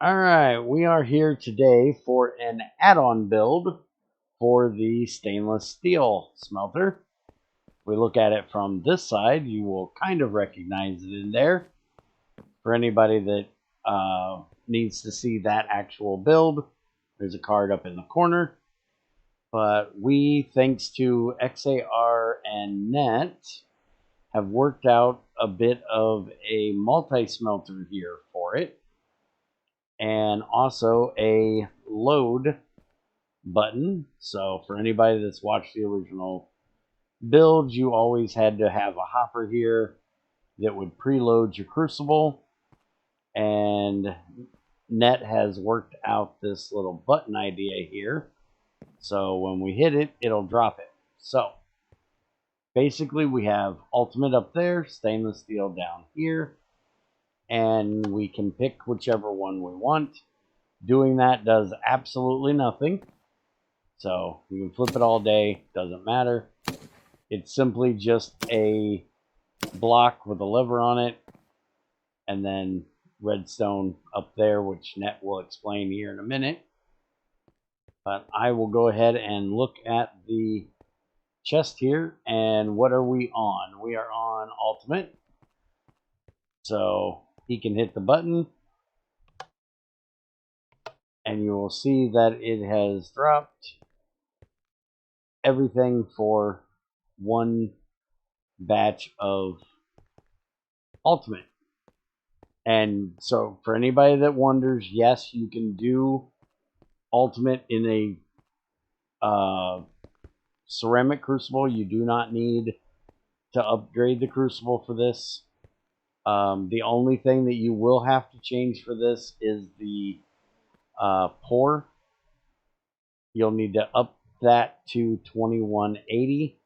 All right, we are here today for an add-on build for the stainless steel smelter. If we look at it from this side, you will kind of recognize it in there. For anybody that needs to see that actual build, there's a card up in the corner. But we, thanks to XAR and Net, have worked out a bit of a multi-smelter here for it, and also a load button. So for anybody that's watched the original build, you always had to have a hopper here that would preload your crucible, and Net has worked out this little button idea here. So when we hit it, it'll drop it. So basically we have ultimate up there, stainless steel down here, and we can pick whichever one we want. Doing that does absolutely nothing. So you can flip it all day, doesn't matter. It's simply just a block with a lever on it, and then redstone up there, which Net will explain here in a minute. But I will go ahead and look at the chest here, and what are we on? We are on ultimate. So he can hit the button, and you will see that it has dropped everything for one batch of ultimate. And so for anybody that wonders, yes, you can do ultimate in a ceramic crucible. You do not need to upgrade the crucible for this. The only thing that you will have to change for this is the pour. You'll need to up that to 2180,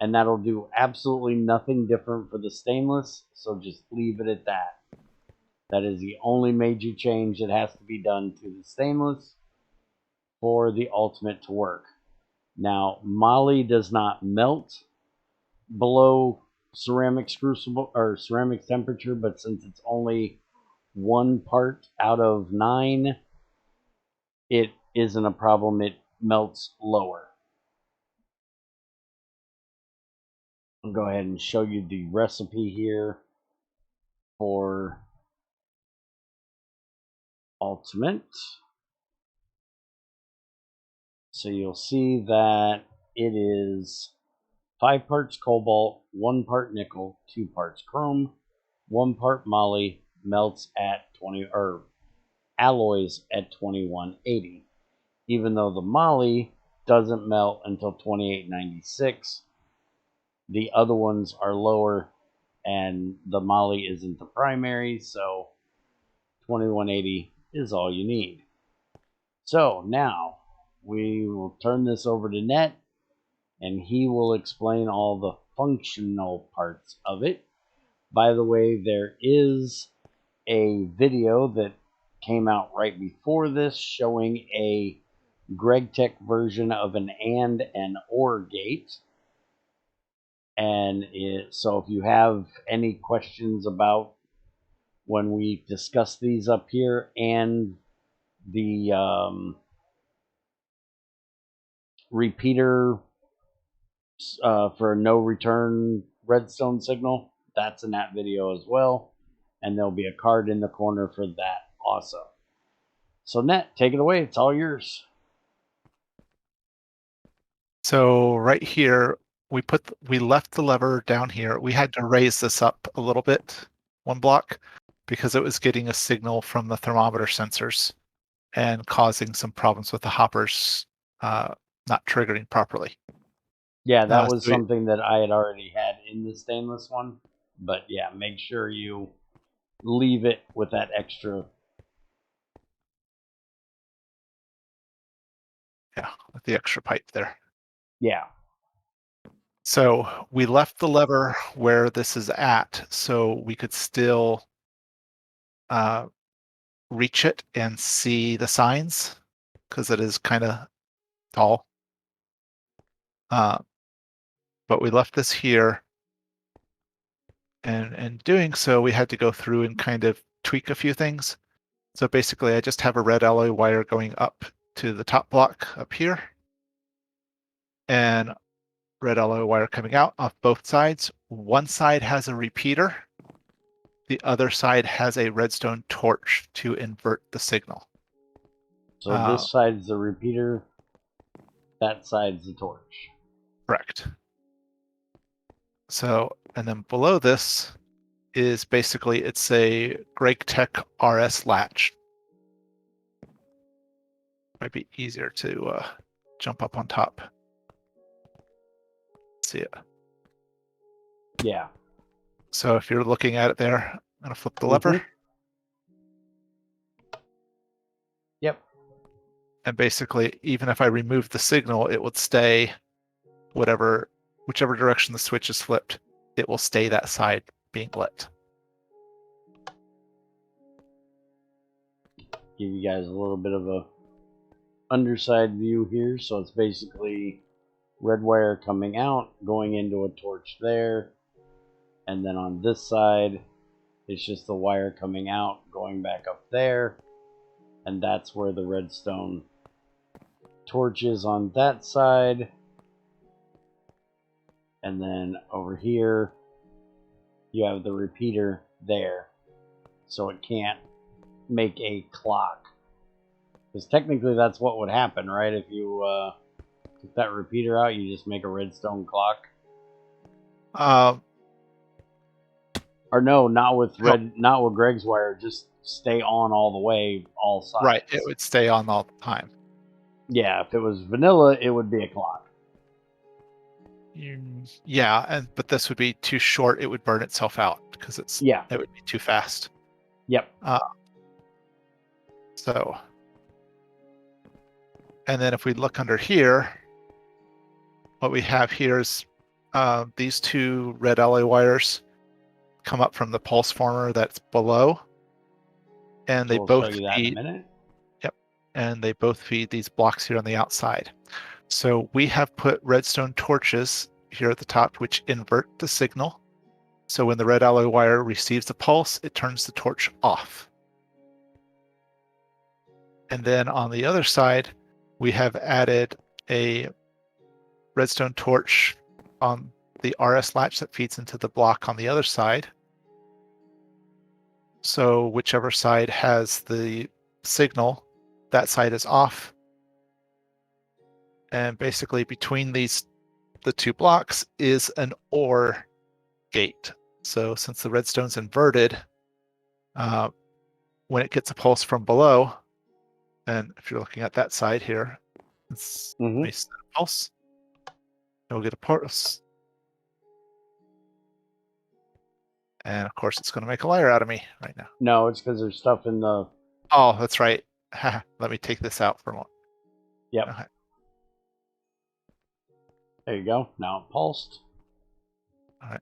and that'll do absolutely nothing different for the stainless, so just leave it at that. That is the only major change that has to be done to the stainless for the ultimate to work. Now, moly does not melt below ceramics crucible or ceramics temperature, but since it's only 1 part out of 9, it isn't a problem. It melts lower. I'll go ahead and show you the recipe here for ultimate. So you'll see that it is 5 parts cobalt, 1 part nickel, 2 parts chrome, 1 part moly, melts at 20 or alloys at 2180. Even though the moly doesn't melt until 2896, the other ones are lower, and the moly isn't the primary, so 2180 is all you need. So now we will turn this over to Net, and he will explain all the functional parts of it. By the way, there is a video that came out right before this showing a GregTech version of an AND and OR gate. And so if you have any questions about when we discuss these up here and the repeater for no return redstone signal, that's in that video as well, and there'll be a card in the corner for that also. So Net, take it away. It's all yours. So right here, we left the lever down here. We had to raise this up a little bit, 1 block, because it was getting a signal from the thermometer sensors and causing some problems with the hoppers not triggering properly. Yeah, that was something that I had already had in the stainless one. But yeah, make sure you leave it with that extra. Yeah, with the extra pipe there. Yeah. So we left the lever where this is at so we could still reach it and see the signs because it is kind of tall. But we left this here, and in doing so, we had to go through and kind of tweak a few things. So basically, I just have a red alloy wire going up to the top block up here, and red alloy wire coming out off both sides. One side has a repeater. The other side has a redstone torch to invert the signal. So this side's the repeater, that side's the torch. Correct. So, and then below this is basically, it's a GregTech RS latch. Might be easier to jump up on top. See it. Yeah. So if you're looking at it there, I'm going to flip the lever. Yep. And basically, even if I remove the signal, it would stay whichever direction the switch is flipped, it will stay that side being lit. Give you guys a little bit of a underside view here. So it's basically red wire coming out, going into a torch there. And then on this side, it's just the wire coming out, going back up there. And that's where the redstone torch is on that side. And then over here, you have the repeater there. So it can't make a clock. Because technically that's what would happen, right? If you took that repeater out, you just make a redstone clock. Or no, not with Greg's wire. Just stay on all the way, all sides. Right, it would stay on all the time. Yeah, if it was vanilla, it would be a clock. Yeah, but this would be too short. It would burn itself out because it would be too fast. Yep. So, and then if we look under here, what we have here is these two red alloy wires come up from the pulse former that's below, and they both show you that in a minute. Yep, and they both feed these blocks here on the outside. So we have put redstone torches here at the top, which invert the signal. So when the red alloy wire receives a pulse, it turns the torch off. And then on the other side, we have added a redstone torch on the RS latch that feeds into the block on the other side. So whichever side has the signal, that side is off. And basically between the two blocks is an OR gate. So since the redstone's inverted, when it gets a pulse from below, and if you're looking at that side here, it's a pulse. And we'll get a pulse. And of course, it's going to make a liar out of me right now. No, it's because there's stuff in the... Oh, that's right. Let me take this out for a moment. Yep. Okay. There you go. Now it pulsed. All right.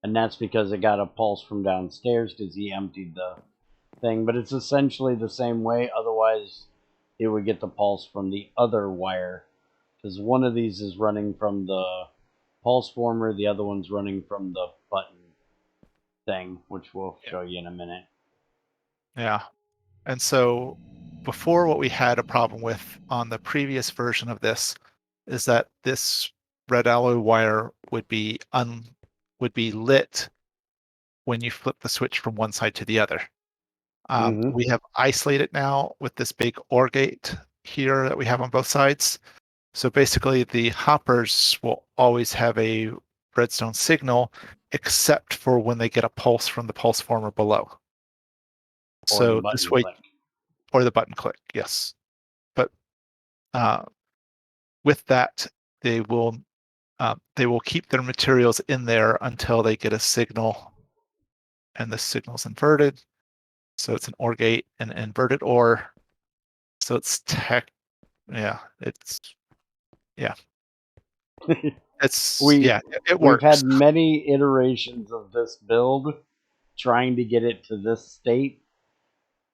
And that's because it got a pulse from downstairs because he emptied the thing. But it's essentially the same way. Otherwise, it would get the pulse from the other wire. Because one of these is running from the pulse former. The other one's running from the button thing, which we'll show you in a minute. Yeah. And so before, what we had a problem with on the previous version of this is that this red alloy wire would be lit when you flip the switch from one side to the other. We have isolated now with this big OR gate here that we have on both sides. So basically the hoppers will always have a redstone signal except for when they get a pulse from the pulse former below. So this way, or the button click, yes. But with that, they will keep their materials in there until they get a signal, and the signal's inverted. So it's an OR gate, an inverted OR. So it's it works. We've had many iterations of this build trying to get it to this state.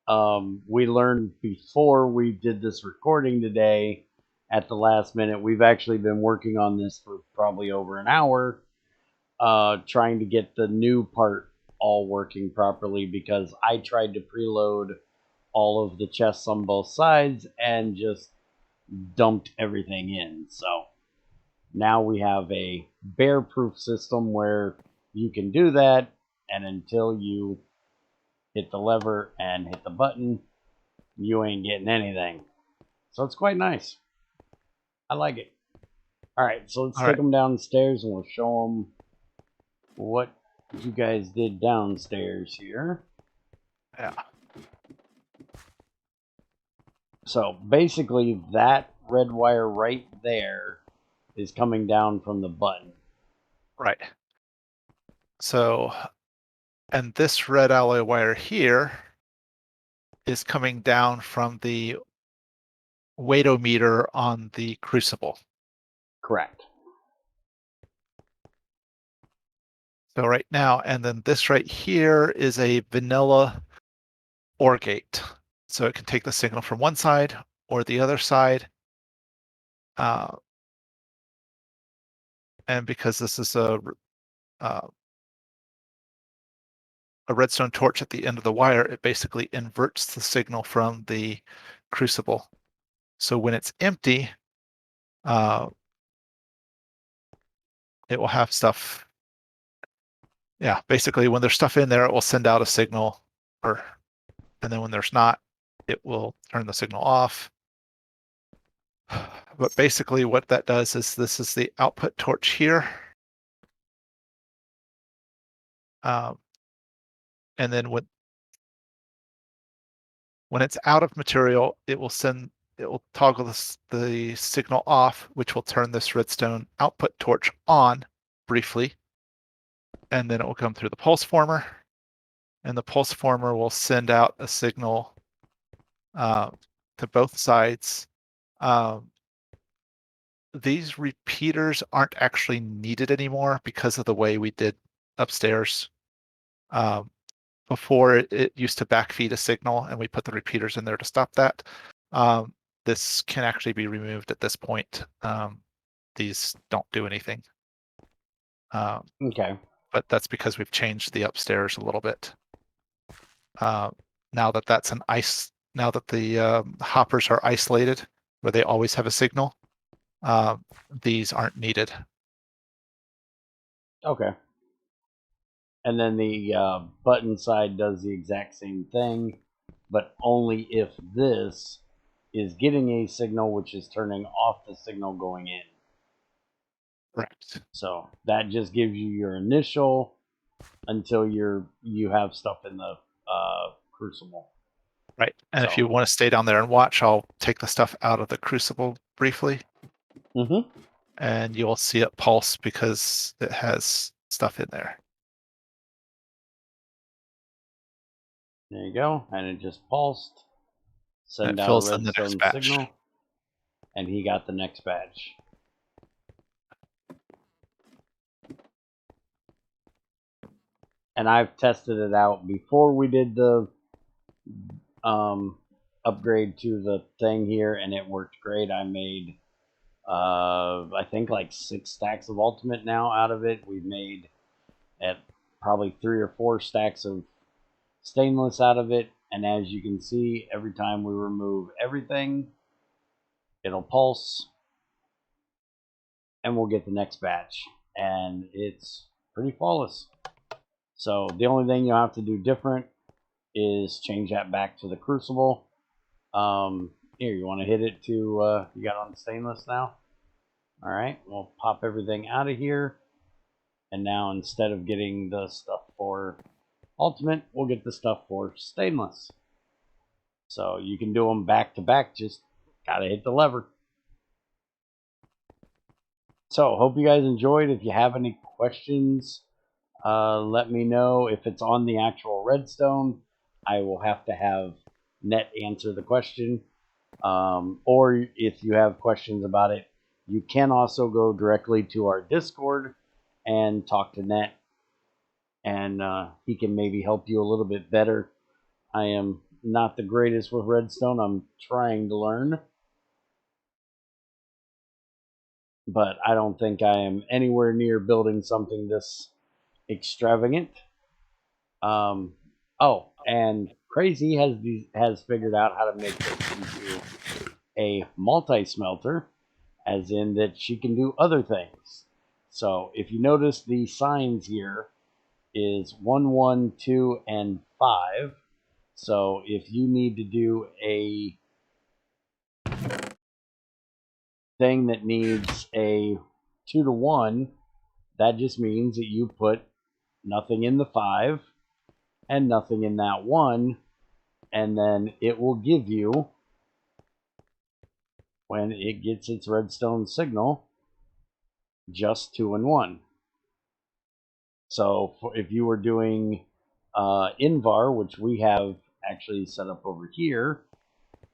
We learned before we did this recording today at the last minute. We've actually been working on this for probably over an hour, trying to get the new part all working properly because I tried to preload all of the chests on both sides and just dumped everything in. So now we have a bear-proof system where you can do that, and until you hit the lever and hit the button, you ain't getting anything. So it's quite nice. I like it. All right, so let's take them downstairs and we'll show them what you guys did downstairs here. Yeah. So basically that red wire right there is coming down from the button. Right. So, and this red alloy wire here is coming down from the weightometer on the crucible. Correct. So right now, and then this right here is a vanilla OR gate. So it can take the signal from one side or the other side. And because this is a redstone torch at the end of the wire, it basically inverts the signal from the crucible. So when it's empty, it will have stuff. Yeah, basically when there's stuff in there, it will send out a signal, and then when there's not, it will turn the signal off. But basically what that does is this is the output torch here. And then when it's out of material, it will toggle the signal off, which will turn this redstone output torch on briefly. And then it will come through the pulse former, and the pulse former will send out a signal to both sides. These repeaters aren't actually needed anymore because of the way we did upstairs. Before it used to backfeed a signal, and we put the repeaters in there to stop that. This can actually be removed at this point. These don't do anything. Okay. But that's because we've changed the upstairs a little bit. Now that that's now that the hoppers are isolated, where they always have a signal, these aren't needed. Okay. And then the button side does the exact same thing, but only if this is getting a signal, which is turning off the signal going in. Correct. So that just gives you your initial until you have stuff in the crucible. Right. And if you want to stay down there and watch, I'll take the stuff out of the crucible briefly. Mm-hmm. And you'll see it pulse because it has stuff in there. There you go. And it just pulsed. Send out a fills in the next redstone batch. signal. And he got the next batch. And I've tested it out before we did the upgrade to the thing here, and it worked great. I made I think like 6 stacks of ultimate now out of it. We've made at probably 3 or 4 stacks of stainless out of it, and as you can see, every time we remove everything, it'll pulse and we'll get the next batch, and it's pretty flawless. So the only thing you'll have to do different is change that back to the crucible. Here, you want to hit it to you got on stainless now. All right, we'll pop everything out of here, and now instead of getting the stuff for ultimate, we'll get the stuff for stainless. So you can do them back to back, just gotta hit the lever. So hope you guys enjoyed. If you have any questions, let me know. If it's on the actual redstone, I will have to have Net answer the question. Or if you have questions about it, you can also go directly to our Discord and talk to Net, and he can maybe help you a little bit better. I am not the greatest with redstone. I'm trying to learn, but I don't think I am anywhere near building something this extravagant. Oh, and Crazy has figured out how to make this into a multi-smelter, as in that she can do other things. So if you notice, the signs here is 1, 1, 2, and 5. So if you need to do a thing that needs a 2 to 1, that just means that you put nothing in the 5 and nothing in that 1, and then it will give you, when it gets its redstone signal, just 2 and 1. So if you were doing Invar, which we have actually set up over here,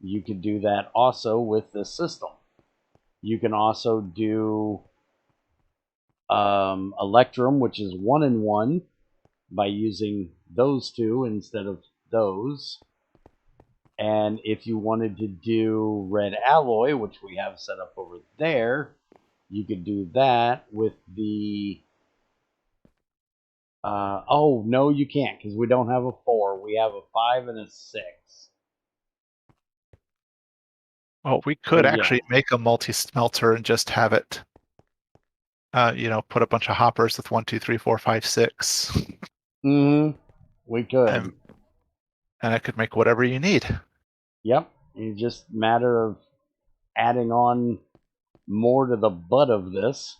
you could do that also with this system. You can also do Electrum, which is 1 and 1, by using those two instead of those. And if you wanted to do red alloy, which we have set up over there, you could do that with the oh no, you can't, because we don't have a 4. We have a 5 and a 6. Well, we So could yeah. actually make a multi-smelter and just have it, put a bunch of hoppers with 1, 2, 3, 4, 5, 6. We could. And it could make whatever you need. Yep. It's just matter of adding on more to the butt of this.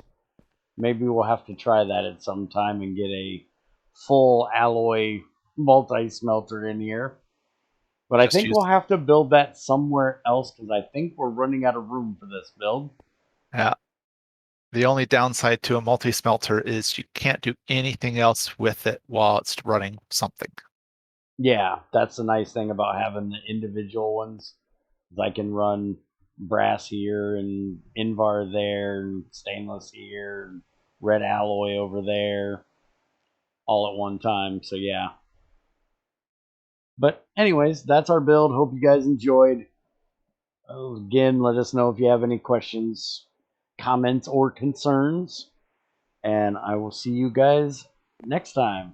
Maybe we'll have to try that at some time and get a full alloy multi-smelter in here. But I think we'll have to build that somewhere else, because I think we're running out of room for this build. Yeah. The only downside to a multi-smelter is you can't do anything else with it while it's running something. Yeah, that's the nice thing about having the individual ones. I can run brass here and Invar there and stainless here and red alloy over there all at one time. So yeah. But anyways, that's our build. Hope you guys enjoyed. Again, let us know if you have any questions, comments, or concerns. And I will see you guys next time.